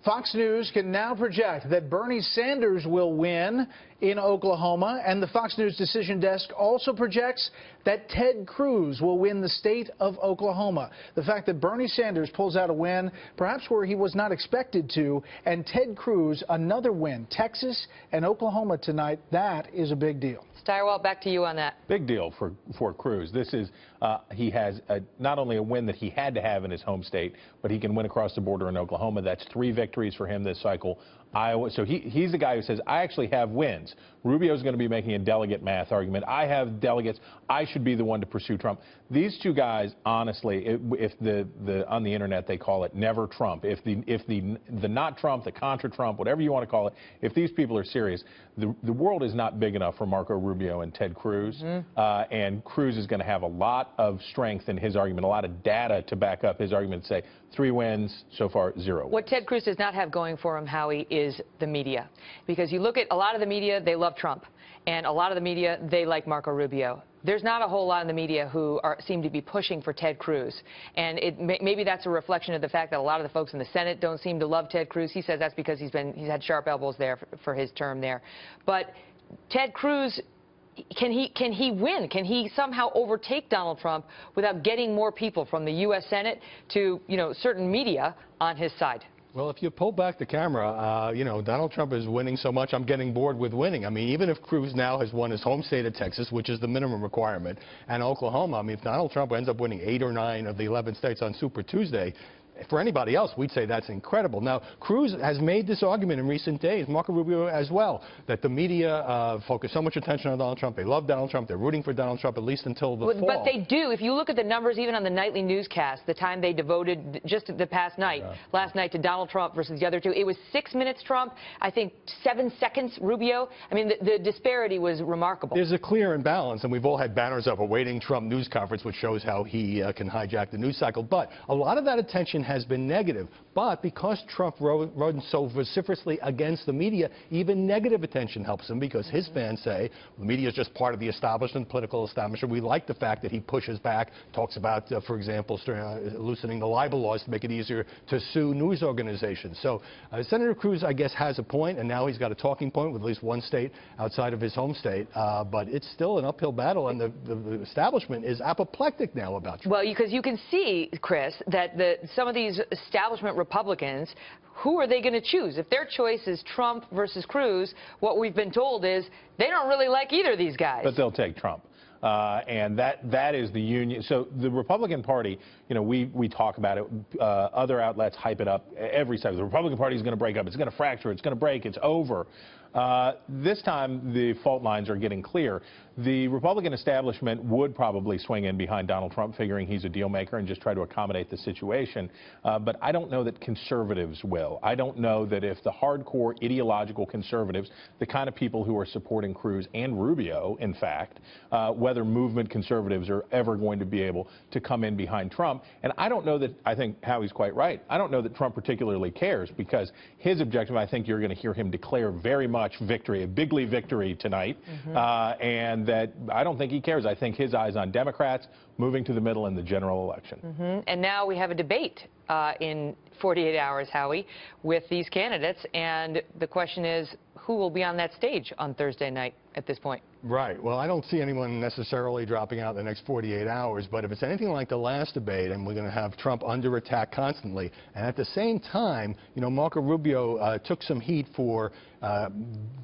Fox News can now project that Bernie Sanders will win in Oklahoma, and the Fox News decision desk also projects that Ted Cruz will win the state of Oklahoma. The fact that Bernie Sanders pulls out a win, perhaps where he was not expected to, and Ted Cruz another win. Texas and Oklahoma tonight, that is a big deal. Stirewalt, back to you on that. Big deal for Cruz. This is, he has not only a win that he had to have in his home state, but he can win across the border in Oklahoma. That's 3 victories for him this cycle. Iowa, so he's the guy who says, I actually have wins. Rubio's going to be making a delegate math argument. I have delegates. I should be the one to pursue Trump. These two guys, honestly, if on the internet they call it never Trump, if the not Trump, the contra Trump, whatever you want to call it, if these people are serious, the world is not big enough for Marco Rubio and Ted Cruz. And Cruz is going to have a lot of strength in his argument, a lot of data to back up his argument, say 3 wins, so far 0. What Ted Cruz does not have going for him, Howie, is the media. Because you look at a lot of the media, they love Trump. And a lot of the media, they like Marco Rubio. There's not a whole lot in the media who seem to be pushing for Ted Cruz. And maybe that's a reflection of the fact that a lot of the folks in the Senate don't seem to love Ted Cruz. He says that's because he's had sharp elbows there for his term there. But Ted Cruz, can he win? Can he somehow overtake Donald Trump without getting more people from the U.S. Senate to, certain media on his side? Well, if you pull back the camera, Donald Trump is winning so much, I'm getting bored with winning. I mean, even if Cruz now has won his home state of Texas, which is the minimum requirement, and Oklahoma, I mean, if Donald Trump ends up winning 8 or 9 of the 11 states on Super Tuesday, for anybody else, we'd say that's incredible. Now, Cruz has made this argument in recent days, Marco Rubio as well, that the media focus so much attention on Donald Trump. They love Donald Trump. They're rooting for Donald Trump at least until the fall. But they do. If you look at the numbers, even on the nightly newscast, the time they devoted just the past night, last night, to Donald Trump versus the other two, it was 6 minutes Trump, I think 7 seconds Rubio. I mean, the disparity was remarkable. There's a clear imbalance, and we've all had banners up awaiting Trump news conference, which shows how he can hijack the news cycle. But a lot of that attention has been negative. But because Trump rode so vociferously against the media, even negative attention helps him, because his fans say the media is just part of the establishment, political establishment. We like the fact that he pushes back, talks about, for example, loosening the libel laws to make it easier to sue news organizations. So Senator Cruz, I guess, has a point, and now he's got a talking point with at least 1 state outside of his home state. But it's still an uphill battle, and the establishment is apoplectic now about Trump. Well, because you can see, Chris, that some of these establishment Republicans, who are they going to choose? If their choice is Trump versus Cruz, what we've been told is they don't really like either of these guys. But they'll take Trump. And that is the union. So the Republican Party, we talk about it. Other outlets hype it up every time. The Republican Party is going to break up. It's going to fracture. It's going to break. It's over. This time, the fault lines are getting clear. The Republican establishment would probably swing in behind Donald Trump, figuring he's a deal maker, and just try to accommodate the situation. But I don't know that conservatives will. I don't know that if the hardcore ideological conservatives, the kind of people who are supporting Cruz and Rubio, in fact, whether movement conservatives are ever going to be able to come in behind Trump. And I don't know that, I think Howie's quite right, I don't know that Trump particularly cares, because his objective, I think you're going to hear him declare very much victory, a bigly victory tonight, and that I don't think he cares. I think his eye's on Democrats moving to the middle in the general election. And now we have a debate in 48 hours, Howie, with these candidates, and the question is, who will be on that stage on Thursday night at this point? Right. Well, I don't see anyone necessarily dropping out in the next 48 hours, but if it's anything like the last debate, and we're going to have Trump under attack constantly, and at the same time, Marco Rubio took some heat for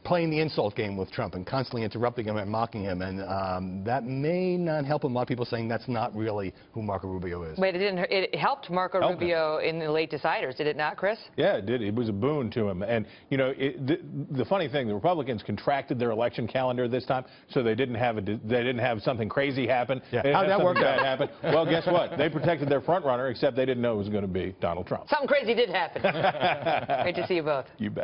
playing the insult game with Trump and constantly interrupting him and mocking him, and that may not help him. A lot of people saying that's not really who Marco Rubio is. Wait, it helped Marco Rubio in the late deciders, did it not, Chris? Yeah, it did. It was a boon to him. And, the funny thing, the Republicans contracted their election calendar this time, so they didn't have something crazy happen. Yeah. How'd that work out? Happen. Well, guess what? They protected their front runner, except they didn't know it was going to be Donald Trump. Something crazy did happen. Great to see you both. You bet.